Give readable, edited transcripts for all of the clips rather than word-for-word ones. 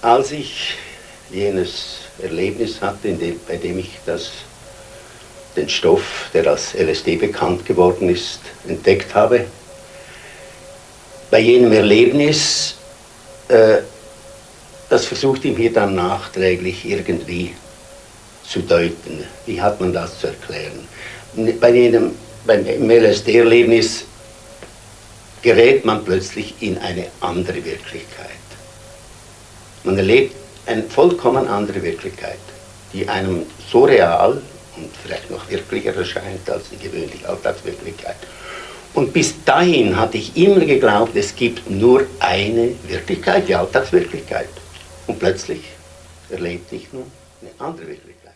Als ich jenes Erlebnis hatte, bei dem ich den Stoff, der als LSD bekannt geworden ist, entdeckt habe, bei jenem Erlebnis, das versucht ich mir dann nachträglich irgendwie zu deuten. Wie hat man das zu erklären? Beim LSD-Erlebnis gerät man plötzlich in eine andere Wirklichkeit. Man erlebt eine vollkommen andere Wirklichkeit, die einem so real und vielleicht noch wirklicher erscheint als die gewöhnliche Alltagswirklichkeit. Und bis dahin hatte ich immer geglaubt, es gibt nur eine Wirklichkeit, die Alltagswirklichkeit. Und plötzlich erlebte ich nun eine andere Wirklichkeit.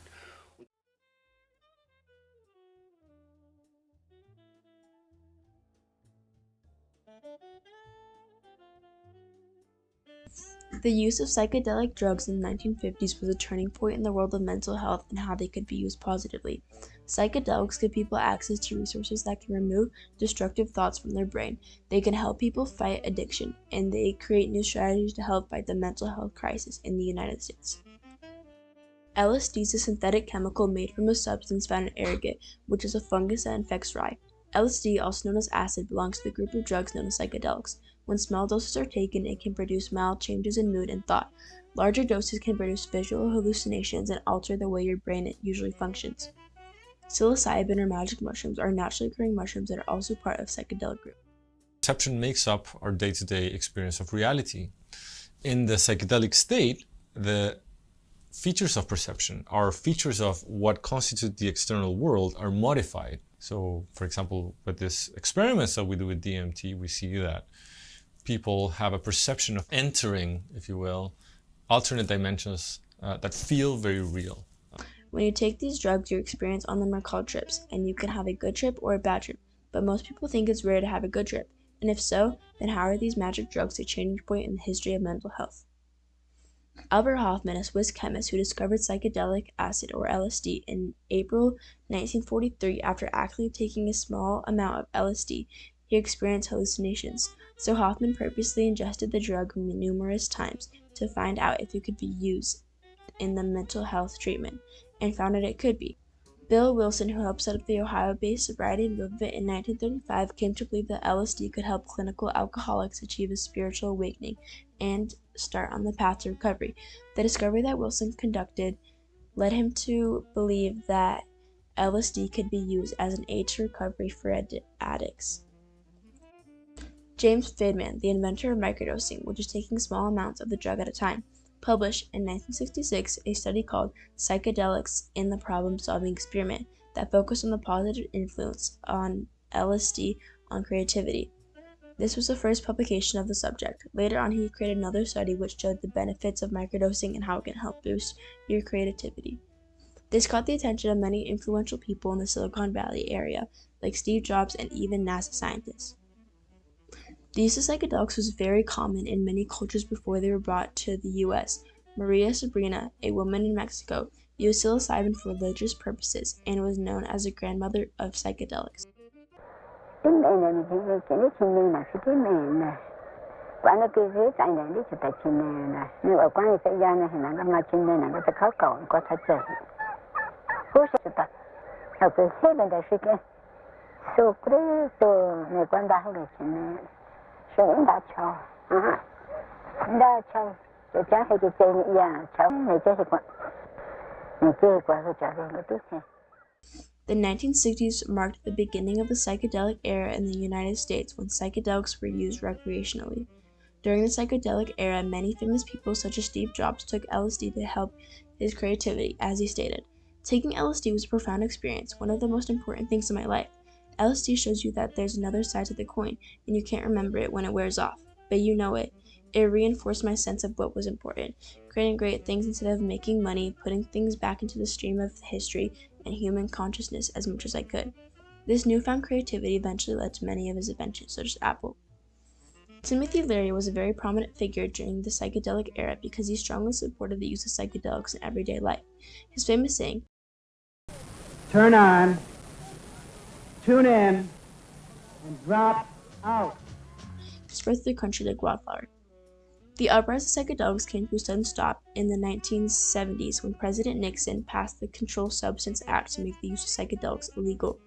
The use of psychedelic drugs in the 1950s was a turning point in the world of mental health and how they could be used positively. Psychedelics give people access to resources that can remove destructive thoughts from their brain. They can help people fight addiction, and they create new strategies to help fight the mental health crisis in the United States. LSD is a synthetic chemical made from a substance found in ergot, which is a fungus that infects rye. LSD, also known as acid, belongs to the group of drugs known as psychedelics. When small doses are taken, it can produce mild changes in mood and thought. Larger doses can produce visual hallucinations and alter the way your brain usually functions. Psilocybin or magic mushrooms are naturally occurring mushrooms that are also part of psychedelic group. Perception makes up our day-to-day experience of reality. In the psychedelic state, the features of perception, our features of what constitute the external world, are modified. So, for example, with this experiments that we do with DMT, we see that people have a perception of entering, if you will, alternate dimensions that feel very real. When you take these drugs, your experience on them are called trips, and you can have a good trip or a bad trip, but most people think it's rare to have a good trip, and if so, then how are these magic drugs a changing point in the history of mental health? Albert Hofmann, a Swiss chemist who discovered psychedelic acid or LSD in April 1943 after actively taking a small amount of LSD, he experienced hallucinations. So Hofmann purposely ingested the drug numerous times to find out if it could be used in the mental health treatment, and found that it could be. Bill Wilson, who helped set up the Ohio-based sobriety movement in 1935, came to believe that LSD could help clinical alcoholics achieve a spiritual awakening and start on the path to recovery. The discovery that Wilson conducted led him to believe that LSD could be used as an aid to recovery for addicts. James Fidman, the inventor of microdosing, which is taking small amounts of the drug at a time, published in 1966 a study called Psychedelics in the Problem-Solving Experiment that focused on the positive influence on LSD on creativity. This was the first publication of the subject. Later on, he created another study which showed the benefits of microdosing and how it can help boost your creativity. This caught the attention of many influential people in the Silicon Valley area, like Steve Jobs and even NASA scientists. The use of psychedelics was very common in many cultures before they were brought to the U.S. Maria Sabrina, a woman in Mexico, used psilocybin for religious purposes and was known as the grandmother of psychedelics. The 1960s marked the beginning of the psychedelic era in the United States when psychedelics were used recreationally. During the psychedelic era, many famous people such as Steve Jobs took LSD to help his creativity, as he stated. Taking LSD was a profound experience, one of the most important things in my life. LSD shows you that there's another side to the coin, and you can't remember it when it wears off, but you know it. It reinforced my sense of what was important, creating great things instead of making money, putting things back into the stream of history and human consciousness as much as I could. This newfound creativity eventually led to many of his inventions, such as Apple. Timothy Leary was a very prominent figure during the psychedelic era because he strongly supported the use of psychedelics in everyday life. His famous saying, "Turn on, tune in, and drop out," spread through the country like wildfire. The uprise of psychedelics came to a sudden stop in the 1970s when President Nixon passed the Controlled Substance Act to make the use of psychedelics illegal.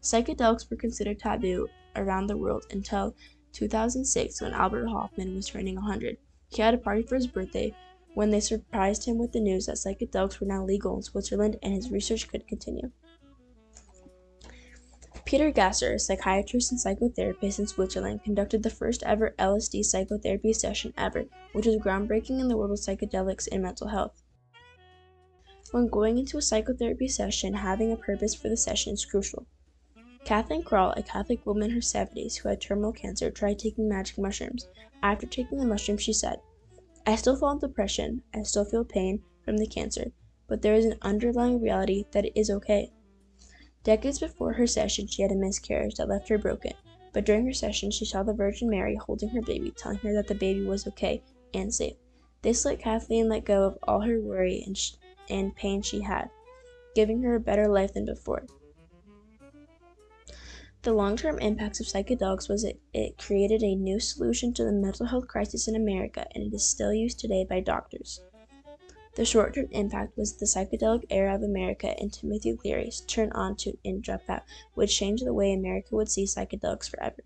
Psychedelics were considered taboo around the world until 2006 when Albert Hofmann was turning 100. He had a party for his birthday when they surprised him with the news that psychedelics were now legal in Switzerland and his research could continue. Peter Gasser, a psychiatrist and psychotherapist in Switzerland, conducted the first ever LSD psychotherapy session ever, which was groundbreaking in the world of psychedelics and mental health. When going into a psychotherapy session, having a purpose for the session is crucial. Kathleen Kroll, a Catholic woman in her 70s who had terminal cancer, tried taking magic mushrooms. After taking the mushrooms, she said, "I still feel depression, I still feel pain from the cancer, but there is an underlying reality that it is okay." Decades before her session, she had a miscarriage that left her broken, but during her session, she saw the Virgin Mary holding her baby, telling her that the baby was okay and safe. This let Kathleen let go of all her worry and pain she had, giving her a better life than before. The long-term impacts of psychedelics was it created a new solution to the mental health crisis in America, and it is still used today by doctors. The short-term impact was the psychedelic era of America and Timothy Leary's Turn On to and Drop Out, which changed the way America would see psychedelics forever.